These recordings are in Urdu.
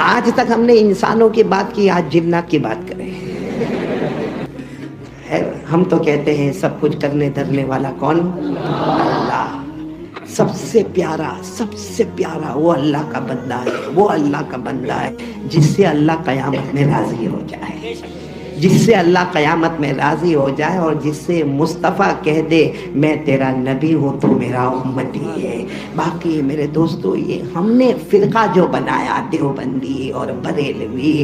آج تک ہم نے انسانوں کی بات کی، آج جنات کی بات کریں۔ ہم تو کہتے ہیں سب کچھ کرنے دھرنے والا کون؟ اللہ۔ سب سے پیارا وہ اللہ کا بندہ ہے، وہ اللہ کا بندہ ہے جس سے اللہ قیامت میں راضی ہو جائے، جس سے اللہ قیامت میں راضی ہو جائے، اور جس سے مصطفیٰ کہہ دے میں تیرا نبی ہوں تو میرا امتی ہے۔ باقی میرے دوستو، یہ ہم نے فرقہ جو بنایا دیوبندی اور بریلوی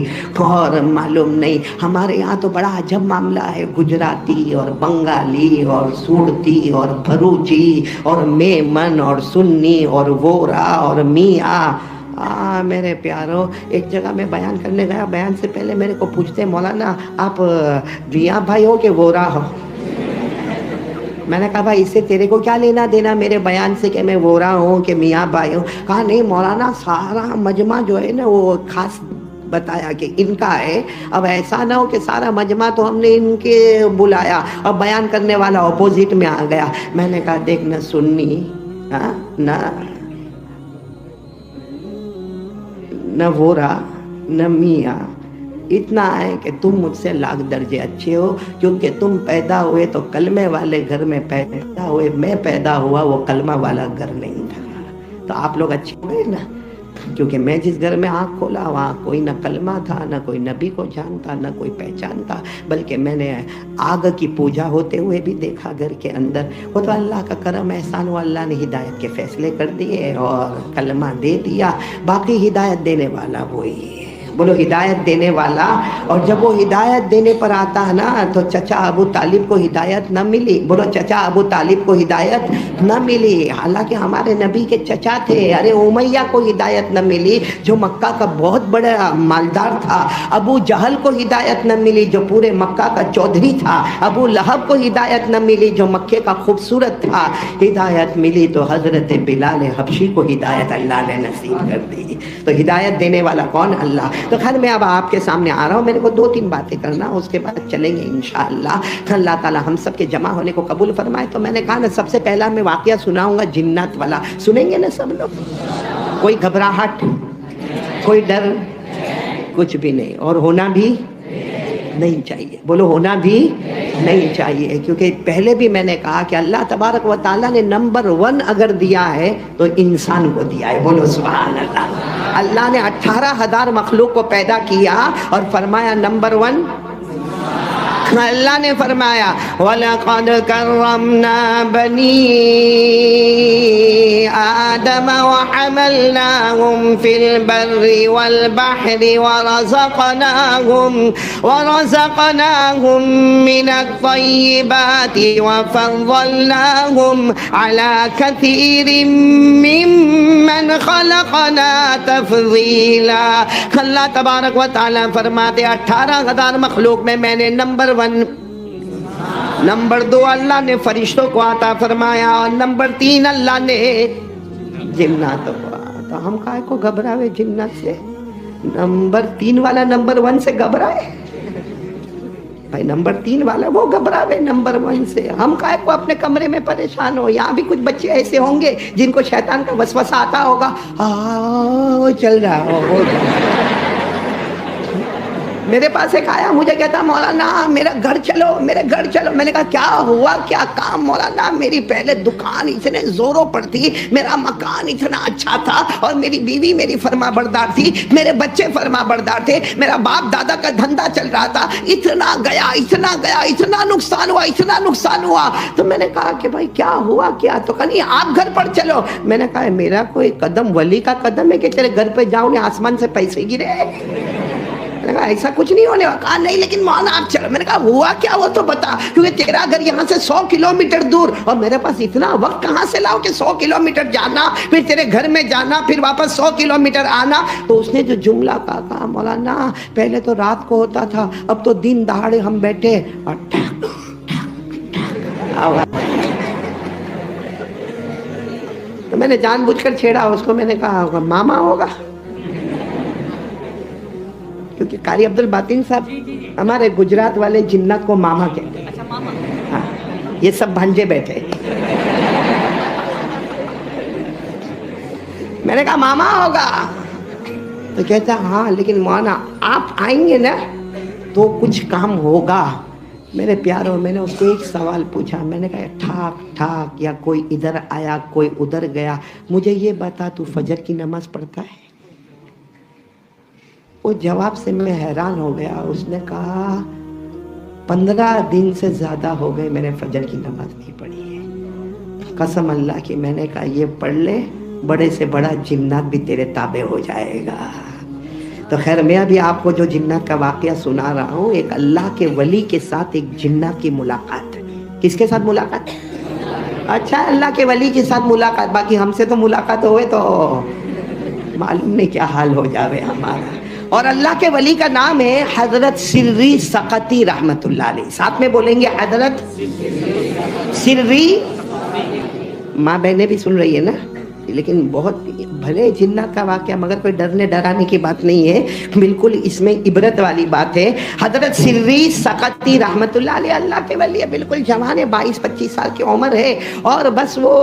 اور معلوم نہیں، ہمارے یہاں تو بڑا عجب معاملہ ہے، گجراتی اور بنگالی اور سورتی اور بھروچی اور میمن اور سنی اور وورا اور میاں۔ میرے پیارو، ایک جگہ میں بیان کرنے گیا، بیان سے پہلے میرے کو پوچھتے مولانا آپ میاں بھائی ہو کہ وورا ہو؟ میں نے کہا بھائی اس سے تیرے کو کیا لینا دینا میرے بیان سے کہ میں وورا ہوں کہ میاں بھائی ہوں؟ کہا نہیں مولانا، سارا مجمع جو ہے نا وہ خاص بتایا کہ ان کا ہے، اب ایسا نہ ہو کہ سارا مجمع تو ہم نے ان کے بلایا اور بیان کرنے والا اپوزٹ میں آ گیا۔ میں نے کہا دیکھ، نہ سنی نہ وورا نہ میاں، اتنا ہے کہ تم مجھ سے لاکھ درجے اچھے ہو، کیونکہ تم پیدا ہوئے تو کلمے والے گھر میں پیدا ہوئے، میں پیدا ہوا وہ کلمہ والا گھر نہیں تھا، تو آپ لوگ اچھے ہوئے نا، کیونکہ میں جس گھر میں آنکھ کھولا وہاں کوئی نہ کلمہ تھا، نہ کوئی نبی کو جانتا، نہ کوئی پہچانتا، بلکہ میں نے آگ کی پوجا ہوتے ہوئے بھی دیکھا گھر کے اندر۔ وہ تو اللہ کا کرم احسان ہوا، اللہ نے ہدایت کے فیصلے کر دیے اور کلمہ دے دیا، باقی ہدایت دینے والا وہی ہے، بولو ہدایت دینے والا۔ اور جب وہ ہدایت دینے پر آتا ہے نا تو چچا ابو طالب کو ہدایت نہ ملی، بولو چچا ابو طالب کو ہدایت نہ ملی، حالانکہ ہمارے نبی کے چچا تھے۔ ارے امیہ کو ہدایت نہ ملی جو مکہ کا بہت بڑا مالدار تھا، ابو جہل کو ہدایت نہ ملی جو پورے مکہ کا چودھری تھا، ابو لہب کو ہدایت نہ ملی جو مکے کا خوبصورت تھا، ہدایت ملی تو حضرت بلال حبشی کو ہدایت اللہ نے نصیب کر دی۔ تو ہدایت دینے والا کون؟ اللہ۔ تو خیر میں اب آپ کے سامنے آ رہا ہوں، میرے کو 2-3 باتیں کرنا، اس کے بعد چلیں گے انشاءاللہ۔ اللہ تعالیٰ ہم سب کے جمع ہونے کو قبول فرمائے۔ تو میں نے کہا نا سب سے پہلا میں واقعہ سناؤں گا جنات والا، سنیں گے نا سب لوگ؟ کوئی گھبراہٹ، کوئی ڈر، کچھ بھی نہیں، اور ہونا بھی نہیں چاہیے، بولو ہونا بھی نہیں چاہیے، کیونکہ پہلے بھی میں نے کہا کہ اللہ تبارک و تعالیٰ نے نمبر 1 اگر دیا ہے تو انسان کو دیا ہے، بولو سبحان اللہ۔ اللہ نے 18,000 مخلوق کو پیدا کیا اور فرمایا نمبر 1 اللہ نے فرمایا وَلَقَدْ كَرَّمْنَا بَنِي آدَمَ وَحَمَلْنَاهُمْ فِي الْبَرِّ وَالْبَحْرِ وَرَزَقْنَاهُمْ مِنَ الطَّيِّبَاتِ وَفَضَّلْنَاهُمْ عَلَى كَثِيرٍ مِّمَّنْ خَلَقْنَا تَفْضِيلًا۔ اللہ تبارک و تعالیٰ فرماتے 18,000 مخلوق میں نے نمبر 1، نمبر 2 اللہ نے فرشتوں کو عطا فرمایا، اور نمبر 3 اللہ نے جناتوں کو۔ تو ہم کائے کو گھبراوے جنات سے؟ نمبر 3 والا نمبر 1 سے گھبرائے بھائی، نمبر 3 والا وہ گھبراوے نمبر 1 سے، ہم کائے کو اپنے کمرے میں پریشان ہو؟ یہاں بھی کچھ بچے ایسے ہوں گے جن کو شیطان کا وسوسہ آتا ہوگا، چل رہا ہو۔ میرے پاس ایک آیا، مجھے کہتا مولانا میرا گھر چلو، میرے گھر چلو۔ میں نے کہا کیا ہوا، کیا کام؟ مولانا میری پہلے دکان اتنے زوروں پر تھی، میرا مکان اتنا اچھا تھا، اور میری بیوی میری فرما بردار تھی، میرے بچے فرما بردار تھے، میرا باپ دادا کا دھندا چل رہا تھا، اتنا گیا اتنا نقصان ہوا۔ تو میں نے کہا کہ بھائی کیا ہوا کیا؟ تو کہا نہیں آپ گھر پر چلو۔ میں نے کہا میرا کوئی قدم ولی کا قدم ہے کہ تیرے گھر پہ جاؤں آسمان سے پیسے گرے؟ میں نے کہا ایسا کچھ نہیں ہونے والا۔ کہا نہیں لیکن مولانا آپ چلو۔ میں نے کہا ہوا کیا وہ تو بتا، کیونکہ تیرا گھر یہاں سے 100 کلومیٹر دور، اور میرے پاس اتنا وقت کہاں سے لاؤ کہ 100 کلومیٹر جانا، پھر تیرے گھر میں جانا، پھر واپس 100 کلومیٹر آنا۔ تو اس نے جو جملہ کہا مولانا پہلے تو رات کو ہوتا تھا، اب تو دن دہاڑے ہم بیٹھے اور تو میں نے جان بوجھ کر چھیڑا اس کو۔ میں نے کہا ہوگا ماما ہوگا، کیونکہ قاری عبد الباطن صاحب ہمارے گجرات والے جنات کو ماما کہتے ہیں۔ ہاں، یہ سب بھانجے بیٹھے۔ میں نے کہا ماما ہوگا، تو تو کہتا ہاں لیکن مولانا آپ آئیں گے نا تو کچھ کام ہوگا. میرے پیاروں میں نے اس کو ایک سوال پوچھا, میں نے کہا ٹھاک ٹھاک یا کوئی ادھر آیا کوئی ادھر گیا, مجھے یہ بتا تو فجر کی نماز پڑھتا ہے؟ وہ جواب سے میں حیران ہو گیا. اس نے کہا 15 دن سے زیادہ ہو گئے میں نے فجر کی نماز نہیں پڑھی ہے. قسم اللہ کی. میں نے کہا یہ پڑھ لے, بڑے سے بڑا جنات بھی تیرے تابع ہو جائے گا. تو خیر میں ابھی آپ کو جو جنات کا واقعہ سنا رہا ہوں, ایک اللہ کے ولی کے ساتھ ایک جنات کی ملاقات. کس کے ساتھ ملاقات؟ اچھا اللہ کے ولی کے ساتھ ملاقات. باقی ہم سے تو ملاقات ہوئے تو معلوم نہیں کیا حال ہو جاوے ہمارا. اور اللہ کے ولی کا نام ہے حضرت سری سقطی رحمت اللہ علیہ. ساتھ میں بولیں گے حضرت سری. ماں بہنیں بھی سن رہی ہے نا, لیکن بہت بھلے جنات کا واقعہ مگر کوئی ڈرنے ڈرانے کی بات نہیں ہے, بالکل اس میں عبرت والی بات ہے. حضرت سری سقطی رحمت اللہ علیہ اللہ کے ولی ہے, بالکل جوان ہے, 22-25 سال کی عمر ہے, اور بس وہ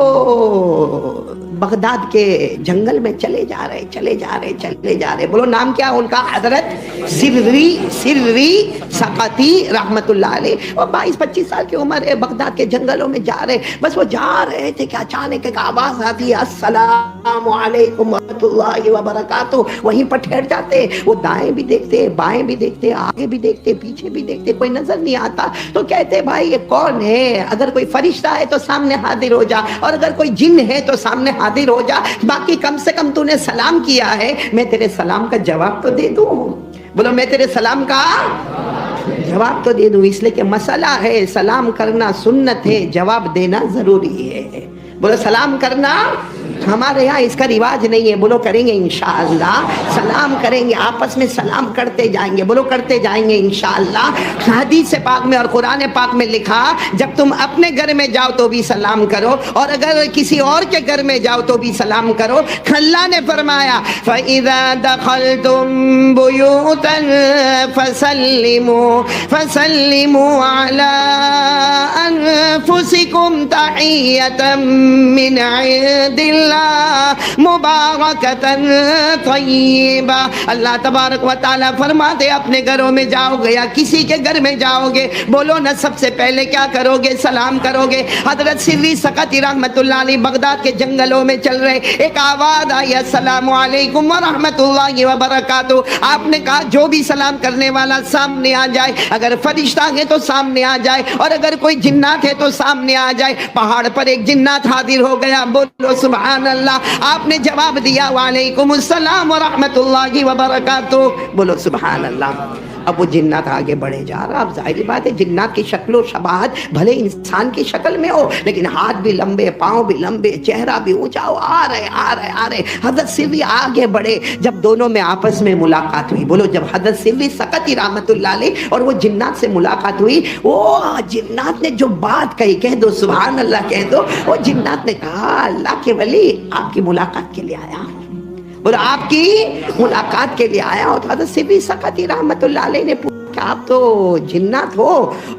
بغداد کے جنگل میں چلے جا رہے. بولو نام کیا ان کا؟ حضرت سری سقطی رحمت اللہ علیہ. اور 22-25 سال کی عمر ہے, بغداد کے جنگلوں میں جا رہے. بس وہ جا رہے تھے کہ اچانک ایک آواز آتی ہے السلام علیکم ورحمۃ اللہ وبرکاتہ. وہیں پر ٹھہر جاتے. وہ دائیں بھی دیکھتے, بائیں بھی دیکھتے, آگے بھی دیکھتے, پیچھے بھی دیکھتے, کوئی نظر نہیں آتا. تو کہتے بھائی یہ کون ہے؟ اگر کوئی فرشتہ ہے تو سامنے حاضر ہو جا, اور اگر کوئی جن ہے تو سامنے حاضر ہو جا. باقی کم سے کم تو نے سلام کیا ہے, میں تیرے سلام کا جواب تو دے دوں. بولو میں تیرے سلام کا جواب تو دے دوں. اس لیے کہ مسئلہ ہے سلام کرنا سنت ہے, جواب دینا ضروری ہے. بولو سلام کرنا ہمارے یہاں اس کا رواج نہیں ہے. بولو کریں گے انشاءاللہ, سلام کریں گے, آپس میں سلام کرتے جائیں گے. بولو کرتے جائیں گے انشاءاللہ. حدیث پاک میں اور قرآن پاک میں لکھا جب تم اپنے گھر میں جاؤ تو بھی سلام کرو, اور اگر کسی اور کے گھر میں جاؤ تو بھی سلام کرو. اللہ نے فرمایا فَإِذَا دَخَلْتُمْ بُيُوتًا فَسَلِّمُوا عَلَىٰ أَنفُسِكُمْ تَحِيَّةً مِّنْ عِندِ اللَّهِ مُبَارَكَةً طَيِّبَةً. اللہ تبارک و تعالیٰ فرماتے اپنے گھروں میں جاؤ گے یا کسی کے گھر میں جاؤ گے, بولو نا سب سے پہلے کیا کرو گے؟ سلام کرو گے. حضرت سری سقطی رحمت اللہ علیہ بغداد کے جنگلوں میں چل رہے, ایک آواز آئی السلام علیکم ورحمۃ اللہ وبرکاتہ. آپ نے کہا جو بھی سلام کرنے والا سامنے آ جائے, اگر فرشتہ ہے تو سامنے آ جائے, اور اگر کوئی جنات ہے تو سامنے آ جائے. پہاڑ پر ایک جنات حاضر ہو گیا. بولو سبحان اللہ. آپ نے جواب دیا وعلیکم السلام ورحمۃ اللہ وبرکاتہ. بولو سبحان اللہ. اب وہ جنات آگے بڑھے جا رہا. اب ظاہری بات ہے جنات کی شکل و شباہت بھلے انسان کی شکل میں ہو, لیکن ہاتھ بھی لمبے, پاؤں بھی لمبے, چہرہ بھی اونچا ہو. آ رہے. حضرت سری آگے بڑھے. جب دونوں میں آپس میں ملاقات ہوئی, بولو جب حضرت سری سقطی رحمت اللہ علیہ اور وہ جنات سے ملاقات ہوئی, وہ جنات نے جو بات کہی, کہہ دو سبحان اللہ کہہ دو. وہ جنات نے کہا اللہ کے ولی آپ کی ملاقات کے لیے آیا ہوں. بولو آپ کی ملاقات کے لیے آیا ہوں. تو حضرت سری سقطی رحمت اللہ علیہ نے پوچھا آپ تو جنات ہو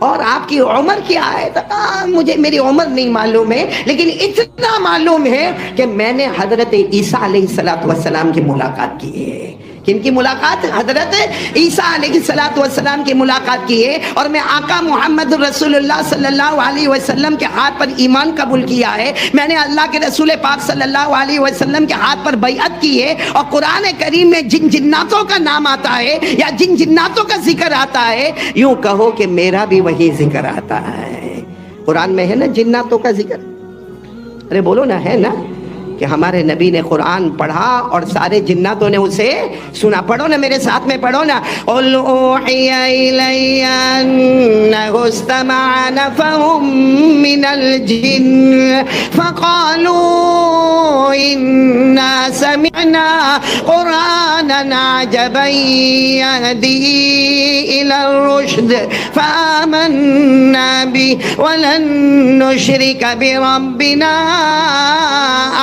اور آپ کی عمر کیا ہے؟ تو کہا مجھے میری عمر نہیں معلوم ہے, لیکن اتنا معلوم ہے کہ میں نے حضرت عیسیٰ علیہ السلام کی ملاقات کی ہے. کن کی ملاقات؟ حضرت عیسیٰ علیہ السلام کی ملاقات کی ہے. اور میں آقا محمد رسول اللہ صلی اللہ علیہ وسلم کے ہاتھ پر ایمان قبول کیا ہے. میں نے اللہ کے رسول پاک صلی اللہ علیہ وسلم کے ہاتھ پر بیعت کی ہے. اور قرآن کریم میں جن جناتوں کا نام آتا ہے یا جن جناتوں کا ذکر آتا ہے, یوں کہو کہ میرا بھی وہی ذکر آتا ہے. قرآن میں ہے نا جناتوں کا ذکر؟ ارے بولو نا, ہے نا کہ ہمارے نبی نے قرآن پڑھا اور سارے جناتوں نے اسے سنا. پڑھو نا میرے ساتھ میں, پڑھو نا. قُلْ أُوحِيَ إِلَيَّ أَنَّهُ اسْتَمَعَ نَفَرٌ مِّنَ الْجِنِّ فَقَالُوا إِنَّا سَمِعْنَا قُرْآنًا عَجَبًا يَهْدِي إِلَى الرُّشْدِ فَآمَنَّا بِهِ وَلَن نُّشْرِكَ بِرَبِّنَا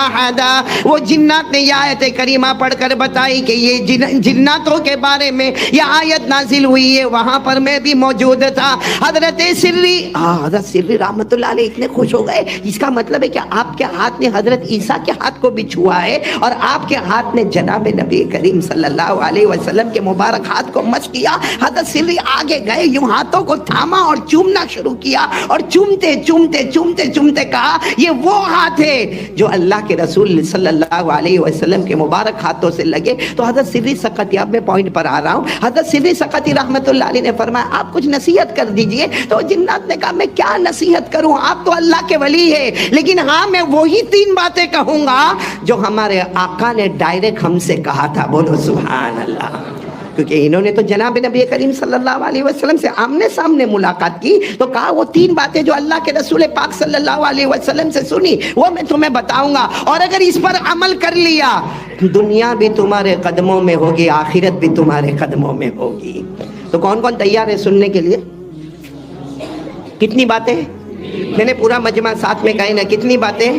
أَحَدًا. هذا. وہ جنات نے یہ آیت کریمہ پڑھ کر بتائی کہ یہ جناتوں کے بارے میں یہ آیت نازل ہوئی ہے. وہاں پر میں بھی موجود تھا. حضرت سری رحمت اللہ علیہ اتنے خوش ہو گئے. اس کا مطلب ہے کہ آپ کے ہاتھ نے حضرت عیسیٰ کے ہاتھ کو بھی چھوا ہے اور آپ کے ہاتھ نے جناب نبی کریم صلی اللہ علیہ وسلم کے مبارک ہاتھ کو مس کیا. حضرت سری آگے گئے, یوں ہاتھوں کو تھاما اور چومنا شروع کیا اور چومتے چومتے چومتے چومتے کہا یہ وہ ہاتھ ہے جو اللہ کے رسول صلی اللہ علیہ وسلم کے مبارک ہاتھوں سے لگے. تو حضرت سری سقطی, اب میں پوائنٹ پر آ رہا ہوں, حضرت سری سقطی رحمت اللہ علیہ نے فرمایا آپ کچھ نصیحت کر دیجئے. تو جنات نے کہا میں کیا نصیحت کروں, آپ تو اللہ کے ولی ہے, لیکن ہاں میں وہی 3 باتیں کہوں گا جو ہمارے آقا نے ڈائریکٹ ہم سے کہا تھا. بولو سبحان اللہ. کیونکہ انہوں نے تو جناب نبی کریم صلی اللہ علیہ وسلم سے آمنے سامنے ملاقات کی, تو کہا وہ 3 باتیں جو اللہ کے رسول پاک صلی اللہ علیہ وسلم سے سنی وہ میں تمہیں بتاؤں گا, اور اگر اس پر عمل کر لیا دنیا بھی تمہارے قدموں میں ہوگی, آخرت بھی تمہارے قدموں میں ہوگی. تو کون کون تیار ہے سننے کے لیے؟ کتنی باتیں؟ میں نے پورا مجمع ساتھ میں کہے نا, کتنی باتیں؟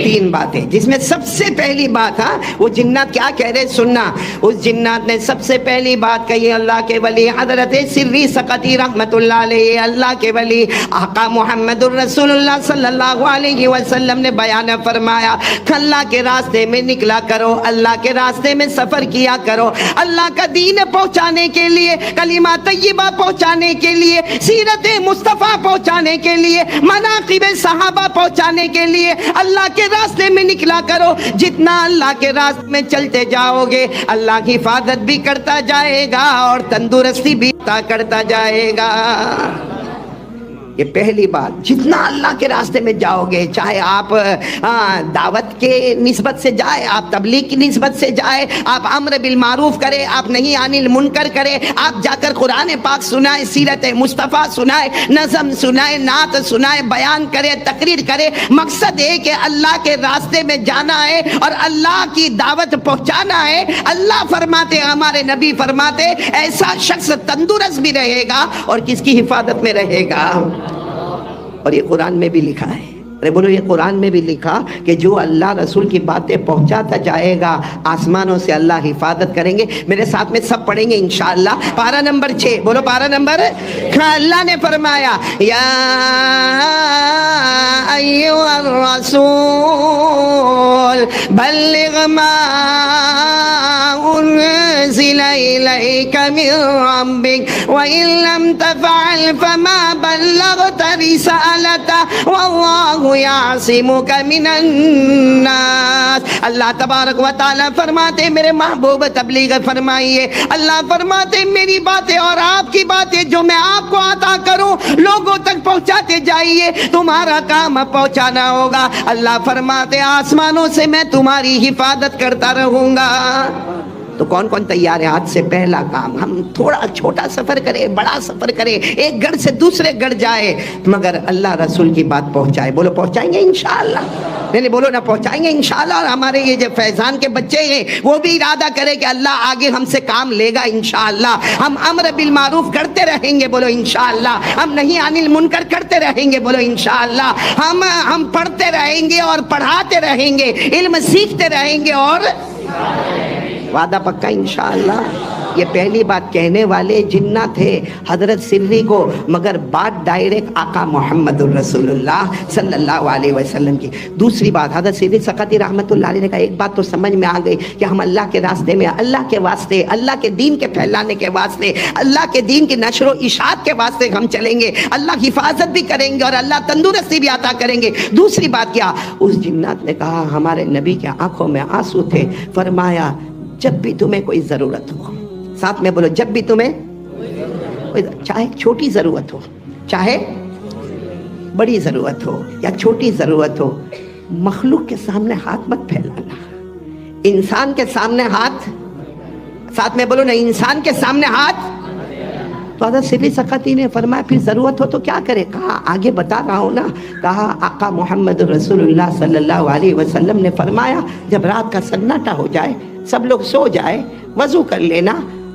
3 باتیں. جس میں سب سے پہلی بات, وہ جنات کیا کہہ رہے سننا. اس جنات نے سب سے پہلی بات کہی, اللہ کے ولی حضرت سری سقطی رحمت اللہ علیہ, اللہ کے ولی آقا محمد الرسول اللہ صلی اللہ علیہ وسلم نے بیان فرمایا اللہ کے راستے میں نکلا کرو, اللہ کے راستے میں سفر کیا کرو, اللہ کا دین پہنچانے کے لیے, کلمہ طیبہ پہنچانے کے لیے, سیرت مصطفیٰ پہنچانے کے لیے, مناقب صحابہ پہنچانے کے لیے اللہ کے راستے میں نکلا کرو. جتنا اللہ کے راستے میں چلتے جاؤ گے اللہ کی حفاظت بھی کرتا جائے گا اور تندرستی بھی عطا کرتا جائے گا. یہ پہلی بات, جتنا اللہ کے راستے میں جاؤ گے, چاہے آپ دعوت کے نسبت سے جائے, آپ تبلیغ کی نسبت سے جائے, آپ امر بالمعروف کرے, آپ نہیں عن المنکر کرے, آپ جا کر قرآن پاک سنائے, سیرت مصطفیٰ سنائے, نظم سنائے, نعت سنائے, بیان کرے, تقریر کرے, مقصد ہے کہ اللہ کے راستے میں جانا ہے اور اللہ کی دعوت پہنچانا ہے. اللہ فرماتے, ہمارے نبی فرماتے, ایسا شخص تندرست بھی رہے گا اور کس کی حفاظت میں رہے گا. اور یہ قرآن میں بھی لکھا ہے, ارے بولو یہ قرآن میں بھی لکھا کہ جو اللہ رسول کی باتیں پہنچاتا جائے گا آسمانوں سے اللہ حفاظت کریں گے. میرے ساتھ میں سب پڑھیں گے انشاءاللہ. پارہ نمبر 6, بولو پارہ نمبر. اللہ نے فرمایا یا ایھا الرسول بلغ ما انزل الیک من ربک وان لم تفعل فما بلغت رسالته واللہ یعصمک من الناس. اللہ تبارک و تعالی فرماتے میرے محبوب تبلیغ فرمائیے, اللہ فرماتے میری باتیں اور آپ کی باتیں جو میں آپ کو عطا کروں لوگوں تک پہنچاتے جائیے, تمہارا کام پہنچانا ہوگا. اللہ فرماتے آسمانوں سے میں تمہاری حفاظت کرتا رہوں گا. تو کون کون تیار ہے؟ آج سے پہلا کام, ہم تھوڑا چھوٹا سفر کریں, بڑا سفر کریں, ایک گھر سے دوسرے گھر جائے, مگر اللہ رسول کی بات پہنچائے. بولو پہنچائیں گے انشاءاللہ. نہیں بولو نا, پہنچائیں گے انشاءاللہ. اور ہمارے یہ جو فیضان کے بچے ہیں وہ بھی ارادہ کرے کہ اللہ آگے ہم سے کام لے گا انشاءاللہ. ہم امر بالمعروف کرتے رہیں گے, بولو انشاءاللہ. ہم نہیں عن المنکر کرتے رہیں گے, بولو انشاءاللہ. ہم پڑھتے رہیں گے اور پڑھاتے رہیں گے, علم سیکھتے رہیں گے اور وعدہ پکا انشاءاللہ. یہ پہلی بات کہنے والے جنات تھے حضرت سری کو, مگر بات ڈائریکٹ آقا محمد الرسول اللہ صلی اللہ علیہ وسلم کی. دوسری بات, حضرت سری سقطی رحمت اللہ علیہ نے کہا ایک بات تو سمجھ میں آ گئی کہ ہم اللہ کے راستے میں, اللہ کے واسطے, اللہ کے دین کے پھیلانے کے واسطے, اللہ کے دین کی نشر و اشاعت کے واسطے ہم چلیں گے. اللہ حفاظت بھی کریں گے اور اللہ تندرستی بھی عطا کریں گے. دوسری بات کیا, اس جنات نے کہا, ہمارے نبی کے آنکھوں میں آنسو تھے, فرمایا جب بھی تمہیں کوئی ضرورت ہو, ساتھ میں بولو جب بھی تمہیں, چاہے چھوٹی ضرورت ہو, چاہے بڑی ضرورت ہو یا چھوٹی ضرورت ہو, مخلوق کے سامنے ہاتھ مت پھیلانا. انسان کے سامنے ہاتھ, ساتھ میں بولو نا, انسان کے سامنے ہاتھ. تو حضرت سری سقطی نے فرمایا پھر ضرورت ہو تو کیا کرے؟ کہا آگے بتا رہا ہوں نا. کہا آقا محمد رسول اللہ صلی اللہ علیہ وسلم نے فرمایا جب رات کا سناٹا ہو جائے, سب لوگ سو جائے, وضو کر لینا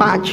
5,